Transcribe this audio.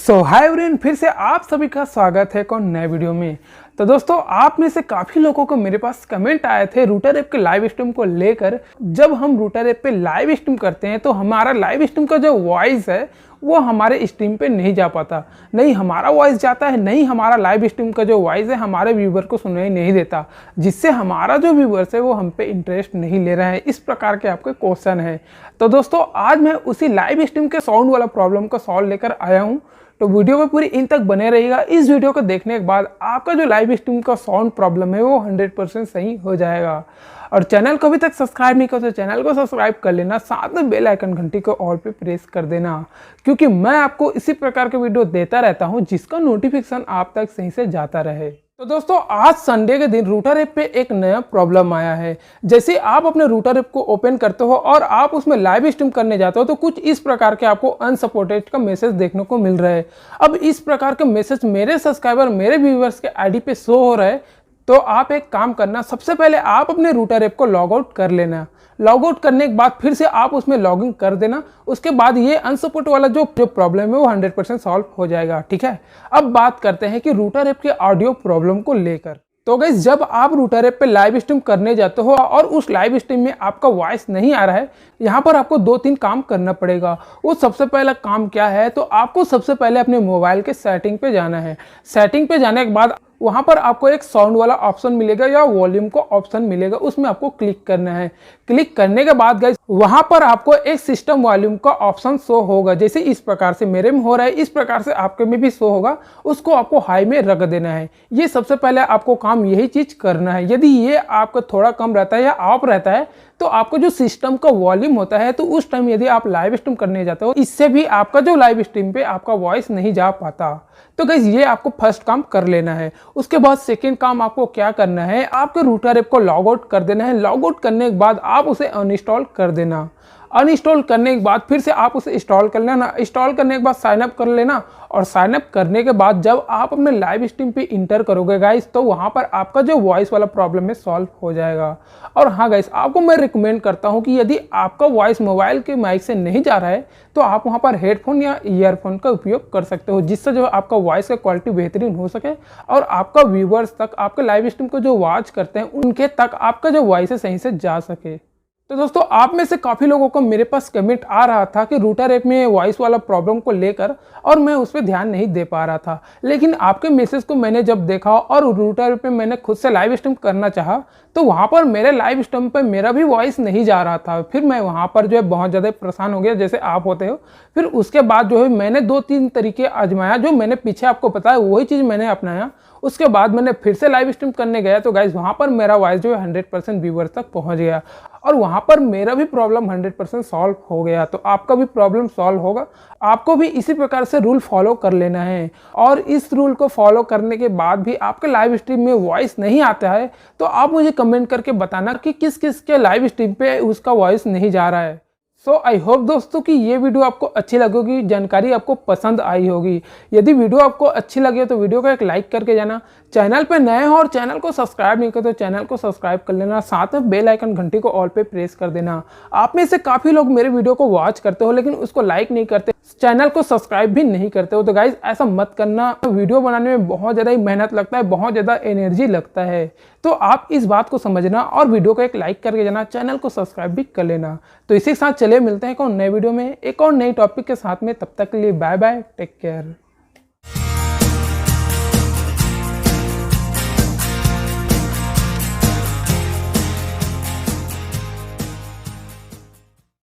Hi everyone, फिर से आप सभी का स्वागत है एक और नए वीडियो में। तो दोस्तों, आप में से काफ़ी लोगों को मेरे पास कमेंट आए थे रूटर ऐप के लाइव स्ट्रीम को लेकर। जब हम रूटर ऐप पे लाइव स्ट्रीम करते हैं तो हमारा लाइव स्ट्रीम का जो वॉइस है वो हमारे स्ट्रीम पे नहीं जा पाता। नहीं हमारा वॉइस जाता है, नहीं हमारा लाइव स्ट्रीम का जो वॉइस है हमारे व्यूवर को सुनाई नहीं देता, जिससे हमारा जो व्यूवर्स है वो हम पे इंटरेस्ट नहीं ले रहा है। इस प्रकार के आपके क्वेश्चन है। तो दोस्तों, आज मैं उसी लाइव स्ट्रीम के साउंड वाला प्रॉब्लम को सॉल्व लेकर आया हूँ। तो वीडियो में पूरी इन तक बने रहिएगा। इस वीडियो को देखने के बाद आपका जो लाइव स्ट्रीम का साउंड प्रॉब्लम है वो 100% सही हो जाएगा। और चैनल को अभी तक सब्सक्राइब नहीं किया तो चैनल को सब्सक्राइब कर लेना, साथ में बेल आइकन घंटी को ऑल पे प्रेस कर देना, क्योंकि मैं आपको इसी प्रकार के वीडियो देता रहता हूं जिसका नोटिफिकेशन आप तक सही से जाता रहे। तो दोस्तों, आज संडे के दिन रूटर ऐप पे एक नया प्रॉब्लम आया है। जैसे आप अपने रूटर ऐप को ओपन करते हो और आप उसमें लाइव स्ट्रीम करने जाते हो तो कुछ इस प्रकार के आपको अनसपोर्टेड का मैसेज देखने को मिल रहा है। अब इस प्रकार के मैसेज मेरे सब्सक्राइबर, मेरे व्यूवर्स के आईडी पे शो हो रहा है। तो आप एक काम करना, सबसे पहले आप अपने रूटर ऐप को लॉग आउट कर लेना। लॉग आउट करने के बाद फिर से आप उसमें लॉगिन कर देना। उसके बाद ये अनसपोर्ट वाला जो प्रॉब्लम है वो 100% सॉल्व हो जाएगा। ठीक है, अब बात करते हैं कि रूटर ऐप के ऑडियो प्रॉब्लम को लेकर। तो गाइस, जब आप रूटर ऐप पे लाइव स्ट्रीम करने जाते हो और उस लाइव स्ट्रीम में आपका वॉइस नहीं आ रहा है, यहाँ पर आपको 2-3 काम करना पड़ेगा। वो सबसे पहला काम क्या है, तो आपको सबसे पहले अपने मोबाइल के सेटिंग पे जाना है। सेटिंग पे जाने के बाद वहाँ पर आपको एक साउंड वाला ऑप्शन मिलेगा या वॉल्यूम का ऑप्शन मिलेगा, उसमें आपको क्लिक करना है। क्लिक करने के बाद गाइस, वहाँ पर आपको एक सिस्टम वॉल्यूम का ऑप्शन शो होगा। जैसे इस प्रकार से मेरे में हो रहा है, इस प्रकार से आपके में भी शो होगा। उसको आपको हाई में रख देना है। ये सबसे पहले आपको काम यही चीज़ करना है। यदि ये आपका थोड़ा कम रहता है या ऑफ रहता है तो आपको जो सिस्टम का वॉल्यूम होता है, तो उस टाइम यदि आप लाइव स्ट्रीम करने जाते हो, इससे भी आपका जो लाइव स्ट्रीम पे आपका वॉइस नहीं जा पाता। तो गाइस, ये आपको फर्स्ट काम कर लेना है। उसके बाद सेकंड काम आपको क्या करना है, आपके रूटर ऐप को लॉग आउट कर देना है। लॉग आउट करने के बाद आप उसे अनइंस्टॉल कर देना। अनइंस्टॉल करने के बाद फिर से आप उसे इंस्टॉल कर लेना। इंस्टॉल करने के बाद साइन अप कर लेना। और साइन अप करने के बाद जब आप अपने लाइव स्ट्रीम पे इंटर करोगे गाइस, तो वहाँ पर आपका जो वॉइस वाला प्रॉब्लम है सॉल्व हो जाएगा। और हाँ गाइस, आपको मैं रिकमेंड करता हूँ कि यदि आपका वॉइस मोबाइल के माइक से नहीं जा रहा है तो आप वहाँ पर हेडफोन या ईयरफोन का उपयोग कर सकते हो, जिससे जो आपका वॉइस का क्वालिटी बेहतरीन हो सके और आपका व्यूवर्स तक, आपके लाइव स्ट्रीम को जो वॉच करते हैं उनके तक आपका जो वॉइस है सही से जा सके। तो दोस्तों, आप में से काफ़ी लोगों को मेरे पास कमेंट आ रहा था कि रूटर ऐप में वॉइस वाला प्रॉब्लम को लेकर, और मैं उस पर ध्यान नहीं दे पा रहा था। लेकिन आपके मैसेज को मैंने जब देखा और रूटर ऐप पे मैंने खुद से लाइव स्ट्रीम करना चाहा, तो वहाँ पर मेरे लाइव स्ट्रीम पे मेरा भी वॉइस नहीं जा रहा था। फिर मैं वहाँ पर जो है बहुत ज़्यादा परेशान हो गया, जैसे आप होते हो। फिर उसके बाद जो है मैंने 2-3 तरीके आजमाया, जो मैंने पीछे आपको बताया वही चीज़ मैंने अपनाया। उसके बाद मैंने फिर से लाइव स्ट्रीम करने गया तो गाइज वहाँ पर मेरा वॉइस जो है 100% व्यूवर्स तक पहुँच गया और वहाँ पर मेरा भी प्रॉब्लम 100% सॉल्व हो गया। तो आपका भी प्रॉब्लम सॉल्व होगा। आपको भी इसी प्रकार से रूल फॉलो कर लेना है। और इस रूल को फॉलो करने के बाद भी आपके लाइव स्ट्रीम में वॉइस नहीं आता है तो आप मुझे कमेंट करके बताना कि किस किस के लाइव स्ट्रीम पे उसका वॉइस नहीं जा रहा है। सो आई होप दोस्तों कि ये वीडियो आपको अच्छी लगेगी, जानकारी आपको पसंद आई होगी। यदि वीडियो आपको अच्छी लगे तो वीडियो को एक लाइक करके जाना। चैनल पे नए हो और चैनल को सब्सक्राइब नहीं करते तो चैनल को सब्सक्राइब कर लेना, साथ में बेल आइकन घंटी को ऑल पे प्रेस कर देना। आप में से काफ़ी लोग मेरे वीडियो को वॉच करते हो लेकिन उसको लाइक नहीं करते, चैनल को सब्सक्राइब भी नहीं करते हो। तो गाइज, ऐसा मत करना। वीडियो बनाने में बहुत ज़्यादा ही मेहनत लगता है, बहुत ज़्यादा एनर्जी लगता है। तो आप इस बात को समझना और वीडियो को एक लाइक करके जाना, चैनल को सब्सक्राइब भी कर लेना। तो इसी के साथ चलिए मिलते हैं एक और नए वीडियो में एक और नई टॉपिक के साथ में। तब तक के लिए बाय बाय, टेक केयर।